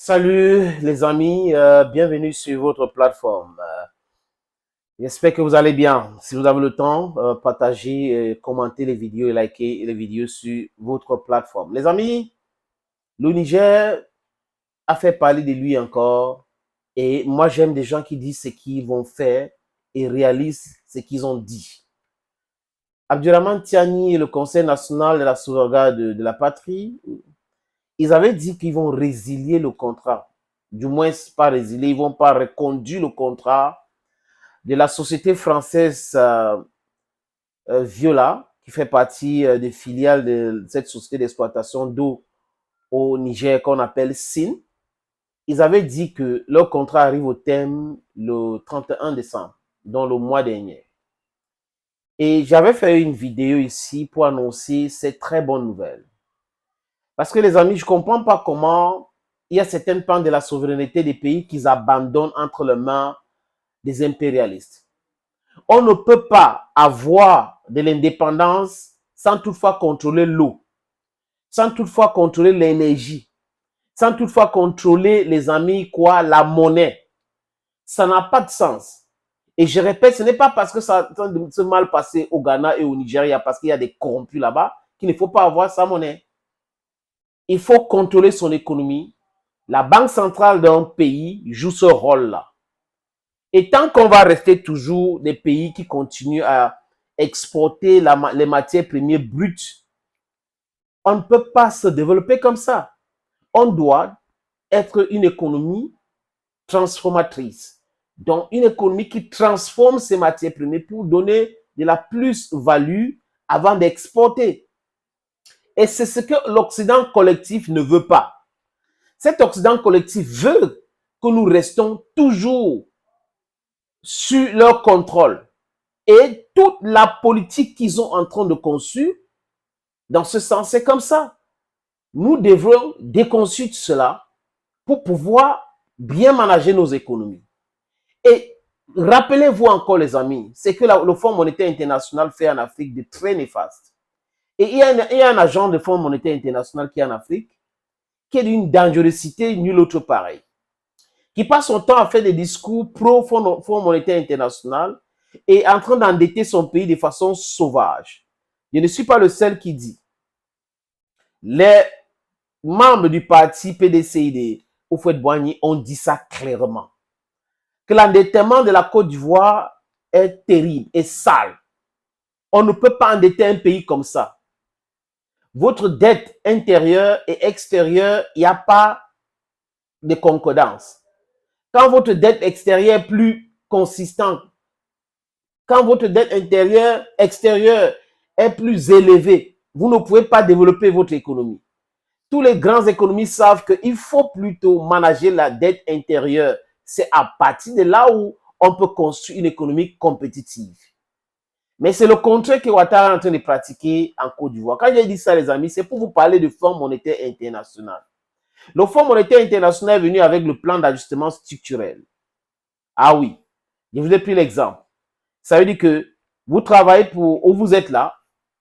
Salut les amis, bienvenue sur votre plateforme. J'espère que vous allez bien. Si vous avez le temps, partagez, commentez les vidéos et likez les vidéos sur votre plateforme. Les amis, le Niger a fait parler de lui encore. Et moi, j'aime des gens qui disent ce qu'ils vont faire et réalisent ce qu'ils ont dit. Abdurrahman Tiani et le Conseil national de la sauvegarde de la patrie, ils avaient dit qu'ils vont résilier le contrat. Du moins, pas résilier, ils vont pas reconduire le contrat de la société française Viola, qui fait partie des filiales de cette société d'exploitation d'eau au Niger qu'on appelle SIN. Ils avaient dit que leur contrat arrive au terme le 31 décembre, dans le mois dernier. Et j'avais fait une vidéo ici pour annoncer cette très bonne nouvelle. Parce que les amis, je ne comprends pas comment il y a certaines pans de la souveraineté des pays qu'ils abandonnent entre les mains des impérialistes. On ne peut pas avoir de l'indépendance sans toutefois contrôler l'eau, sans toutefois contrôler l'énergie, sans toutefois contrôler, les amis, la monnaie. Ça n'a pas de sens. Et je répète, ce n'est pas parce que ça s'est mal passé au Ghana et au Nigeria, parce qu'il y a des corrompus là-bas, qu'il ne faut pas avoir sa monnaie. Il faut contrôler son économie. La banque centrale d'un pays joue ce rôle-là. Et tant qu'on va rester toujours des pays qui continuent à exporter les matières premières brutes, on ne peut pas se développer comme ça. On doit être une économie transformatrice. Donc, une économie qui transforme ces matières premières pour donner de la plus-value avant d'exporter. Et c'est ce que l'Occident collectif ne veut pas. Cet Occident collectif veut que nous restons toujours sur leur contrôle. Et toute la politique qu'ils ont en train de conçue, dans ce sens, c'est comme ça. Nous devrons déconstruire cela pour pouvoir bien manager nos économies. Et rappelez-vous encore, les amis, c'est que le Fonds monétaire international fait en Afrique de très néfastes. Et il y a un agent du Fonds monétaire international qui est en Afrique, qui est d'une dangerosité nulle autre pareille, qui passe son temps à faire des discours pro-Fonds monétaire international et en train d'endetter son pays de façon sauvage. Je ne suis pas le seul qui dit. Les membres du parti PDCID, Houphouët-Boigny, ont dit ça clairement. Que l'endettement de la Côte d'Ivoire est terrible et sale. On ne peut pas endetter un pays comme ça. Votre dette intérieure et extérieure, il n'y a pas de concordance. Quand votre dette extérieure est plus consistante, quand votre dette extérieure est plus élevée, vous ne pouvez pas développer votre économie. Tous les grands économistes savent qu'il faut plutôt manager la dette intérieure. C'est à partir de là où on peut construire une économie compétitive. Mais c'est le contraire que Ouattara est en train de pratiquer en Côte d'Ivoire. Quand j'ai dit ça, les amis, c'est pour vous parler du Fonds monétaire international. Le Fonds monétaire international est venu avec le plan d'ajustement structurel. Ah oui, je vous ai pris l'exemple. Ça veut dire que vous travaillez pour, où vous êtes là,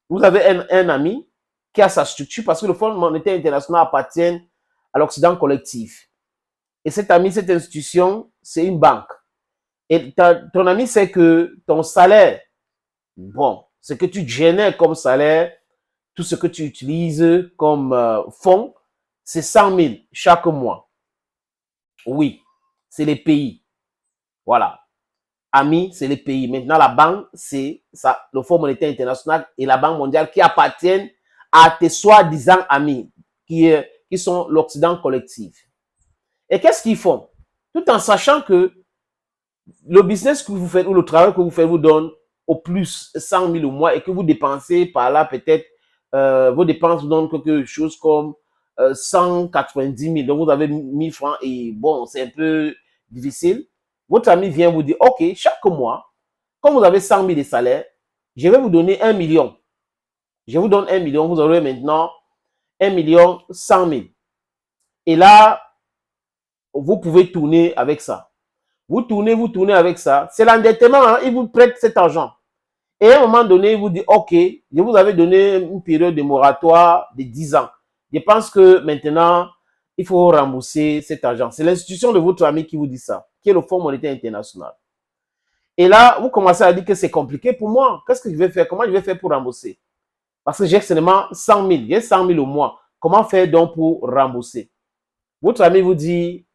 vous avez un ami qui a sa structure parce que le Fonds monétaire international appartient à l'Occident collectif. Et cet ami, cette institution, c'est une banque. Et ton ami sait que ton salaire, bon, ce que tu génères comme salaire, tout ce que tu utilises comme fonds, c'est 100 000 chaque mois. Oui, c'est les pays. Voilà. Ami, c'est les pays. Maintenant, la banque, c'est ça, le Fonds monétaire international et la Banque mondiale qui appartiennent à tes soi-disant amis, qui sont l'Occident collectif. Et qu'est-ce qu'ils font? Tout en sachant que le business que vous faites ou le travail que vous faites vous donne au plus 100 000 au mois et que vous dépensez par là peut-être, vos dépenses vous donnent quelque chose comme 190 000. Donc vous avez 1000 francs et bon, c'est un peu difficile. Votre ami vient vous dire, OK, chaque mois, comme vous avez 100 000 de salaire, je vais vous donner 1 million. Je vous donne 1 million, vous aurez maintenant 1 million 100 000. Et là, vous pouvez tourner avec ça. Vous tournez avec ça. C'est l'endettement, hein, il vous prête cet argent. Et à un moment donné, il vous dit, OK, je vous avais donné une période de moratoire de 10 ans. Je pense que maintenant, il faut rembourser cet argent. C'est l'institution de votre ami qui vous dit ça, qui est le Fonds monétaire international. Et là, vous commencez à dire que c'est compliqué pour moi. Qu'est-ce que je vais faire? Comment je vais faire pour rembourser? Parce que j'ai seulement 100 000. J'ai 100 000 au mois. Comment faire donc pour rembourser? Votre ami vous dit,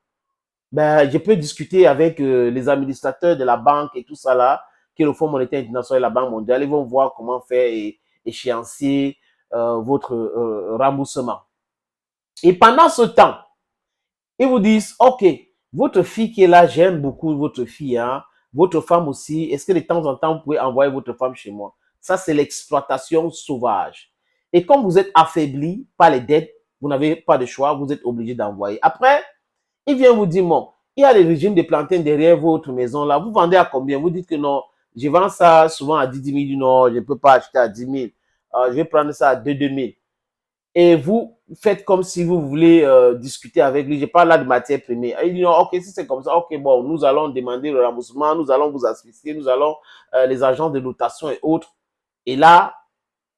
ben, je peux discuter avec les administrateurs de la banque et tout ça là, qui est le Fonds monétaire international et la Banque mondiale. Ils vont voir comment faire et échéancier votre remboursement. Et pendant ce temps, ils vous disent, OK, votre fille qui est là, j'aime beaucoup votre fille, hein, votre femme aussi. Est-ce que de temps en temps, vous pouvez envoyer votre femme chez moi? Ça, c'est l'exploitation sauvage. Et comme vous êtes affaibli par les dettes, vous n'avez pas de choix, vous êtes obligé d'envoyer. Après, il vient vous dire, bon, il y a les régimes de plantains derrière votre maison là. Vous vendez à combien? Vous dites que non, je vends ça souvent à 10 000. Non, je ne peux pas acheter à 10 000. Je vais prendre ça à 2 000. Et vous faites comme si vous voulez discuter avec lui. Je parle là de matière première. Il dit, non, OK, si c'est comme ça, OK, bon, nous allons demander le remboursement, nous allons vous asphyxier, nous allons les agents de notation et autres. Et là,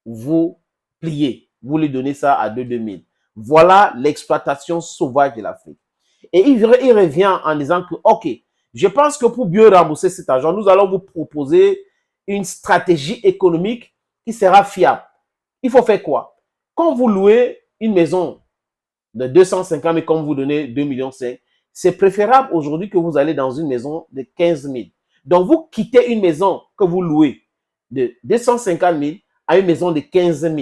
vous pliez. Vous lui donnez ça à 2 000. Voilà l'exploitation sauvage de l'Afrique. Et il revient en disant que, OK, je pense que pour mieux rembourser cet argent, nous allons vous proposer une stratégie économique qui sera fiable. Il faut faire quoi? Quand vous louez une maison de 250 000, comme vous donnez 2,5 millions, c'est préférable aujourd'hui que vous allez dans une maison de 15 000. Donc, vous quittez une maison que vous louez de 250 000 à une maison de 15 000.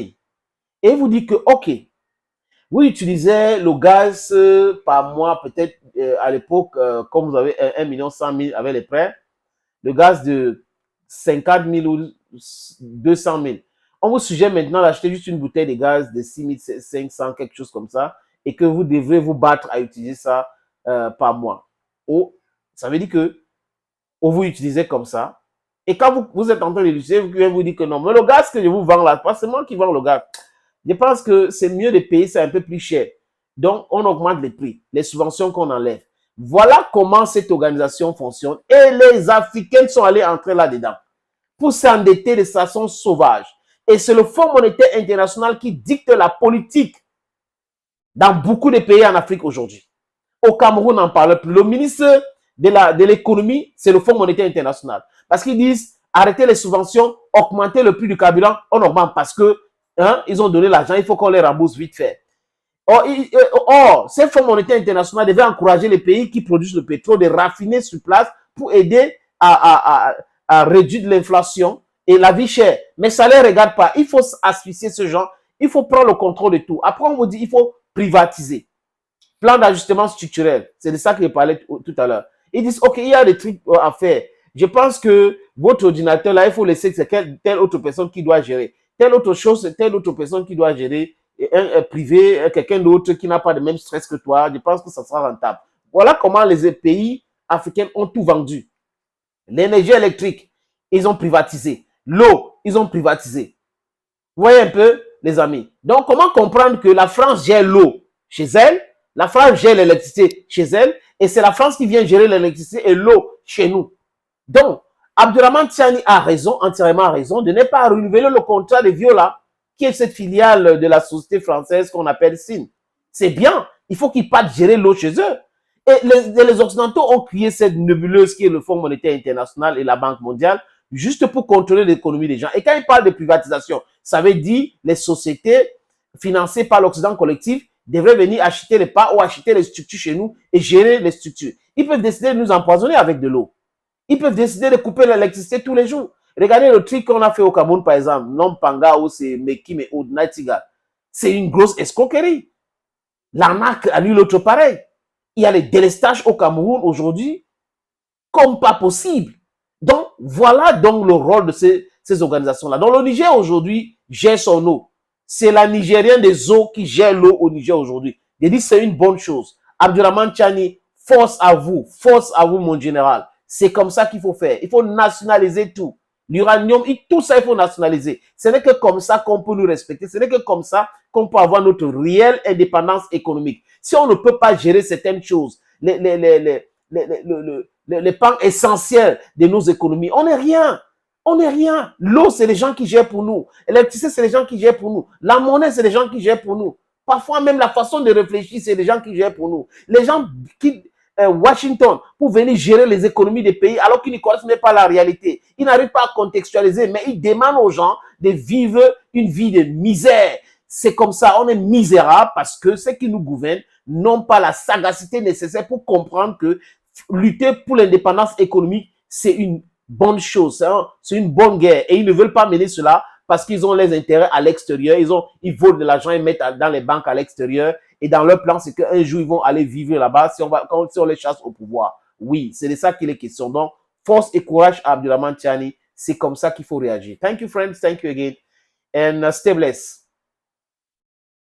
Et vous dites que, OK, vous utilisez le gaz par mois, peut-être à l'époque, comme vous avez 1,1 million avec les prêts, le gaz de 50 000 ou 200 000. On vous suggère maintenant d'acheter juste une bouteille de gaz de 6 500, quelque chose comme ça, et que vous devrez vous battre à utiliser ça par mois. Ou, ça veut dire que vous utilisez comme ça, et quand vous êtes en train de l'utiliser, vous dites que non, mais le gaz que je vous vends là, pas c'est moi qui vends le gaz. Je pense que c'est mieux de payer ça un peu plus cher. Donc, on augmente les prix, les subventions qu'on enlève. Voilà comment cette organisation fonctionne. Et les Africains sont allés entrer là-dedans pour s'endetter de façon sauvage. Et c'est le Fonds monétaire international qui dicte la politique dans beaucoup de pays en Afrique aujourd'hui. Au Cameroun, on n'en parle plus. Le ministre de l'économie, c'est le Fonds monétaire international. Parce qu'ils disent, arrêtez les subventions, augmentez le prix du carburant, on augmente parce que ils ont donné l'argent, il faut qu'on les rembourse vite fait. Or, ces fonds monétaires internationaux devaient encourager les pays qui produisent le pétrole de raffiner sur place pour aider à réduire l'inflation et la vie chère. Mais ça ne les regarde pas. Il faut asphyxier ce genre. Il faut prendre le contrôle de tout. Après, on vous dit il faut privatiser. Plan d'ajustement structurel. C'est de ça que je parlais tout à l'heure. Ils disent, OK, il y a des trucs à faire. Je pense que votre ordinateur, là, il faut laisser que c'est telle autre personne qui doit gérer. Telle autre chose, c'est telle autre personne qui doit gérer. Un privé, quelqu'un d'autre qui n'a pas le même stress que toi. Je pense que ça sera rentable. Voilà comment les pays africains ont tout vendu. L'énergie électrique, ils ont privatisé. L'eau, ils ont privatisé. Vous voyez un peu, les amis. Donc, comment comprendre que la France gère l'eau chez elle, la France gère l'électricité chez elle, et c'est la France qui vient gérer l'électricité et l'eau chez nous. Donc, Abdourahmane Tiani a raison, entièrement raison, de ne pas renouveler le contrat de Viola, qui est cette filiale de la société française qu'on appelle SIN. C'est bien, il faut qu'ils partent gérer l'eau chez eux. Et les Occidentaux ont créé cette nébuleuse qui est le Fonds monétaire international et la Banque mondiale, juste pour contrôler l'économie des gens. Et quand ils parlent de privatisation, ça veut dire les sociétés financées par l'Occident collectif devraient venir acheter les parts ou acheter les structures chez nous et gérer les structures. Ils peuvent décider de nous empoisonner avec de l'eau. Ils peuvent décider de couper l'électricité tous les jours. Regardez le truc qu'on a fait au Cameroun, par exemple. Nompanga ou c'est Mekim et Oud Nightingale. C'est une grosse escroquerie. L'arnaque a lu l'autre pareil. Il y a les délestages au Cameroun aujourd'hui comme pas possible. Donc, voilà donc le rôle de ces organisations-là. Donc, le Niger aujourd'hui gère son eau. C'est la Nigérienne des eaux qui gère l'eau au Niger aujourd'hui. Je dis c'est une bonne chose. Abdourahmane Tiani, force à vous, mon général. C'est comme ça qu'il faut faire. Il faut nationaliser tout. L'uranium, tout ça, il faut nationaliser. Ce n'est que comme ça qu'on peut nous respecter. Ce n'est que comme ça qu'on peut avoir notre réelle indépendance économique. Si on ne peut pas gérer certaines choses, les pans essentiels de nos économies, on n'est rien. On n'est rien. L'eau, c'est les gens qui gèrent pour nous. L'électricité, c'est les gens qui gèrent pour nous. La monnaie, c'est les gens qui gèrent pour nous. Parfois même la façon de réfléchir, c'est les gens qui gèrent pour nous. Les gens qui Washington pour venir gérer les économies des pays alors qu'ils ne connaissent même pas la réalité. Ils n'arrivent pas à contextualiser, mais ils demandent aux gens de vivre une vie de misère. C'est comme ça, on est misérable parce que ceux qui nous gouvernent n'ont pas la sagacité nécessaire pour comprendre que lutter pour l'indépendance économique, c'est une bonne chose, c'est une bonne guerre. Et ils ne veulent pas mener cela parce qu'ils ont les intérêts à l'extérieur, ils volent de l'argent, ils mettent dans les banques à l'extérieur. Et dans leur plan, c'est qu'un jour, ils vont aller vivre là-bas si on les chasse au pouvoir. Oui, c'est de ça qu'il est question. Donc, force et courage à Abdulrahman Tiani. C'est comme ça qu'il faut réagir. Thank you, friends. Thank you again. And stay blessed.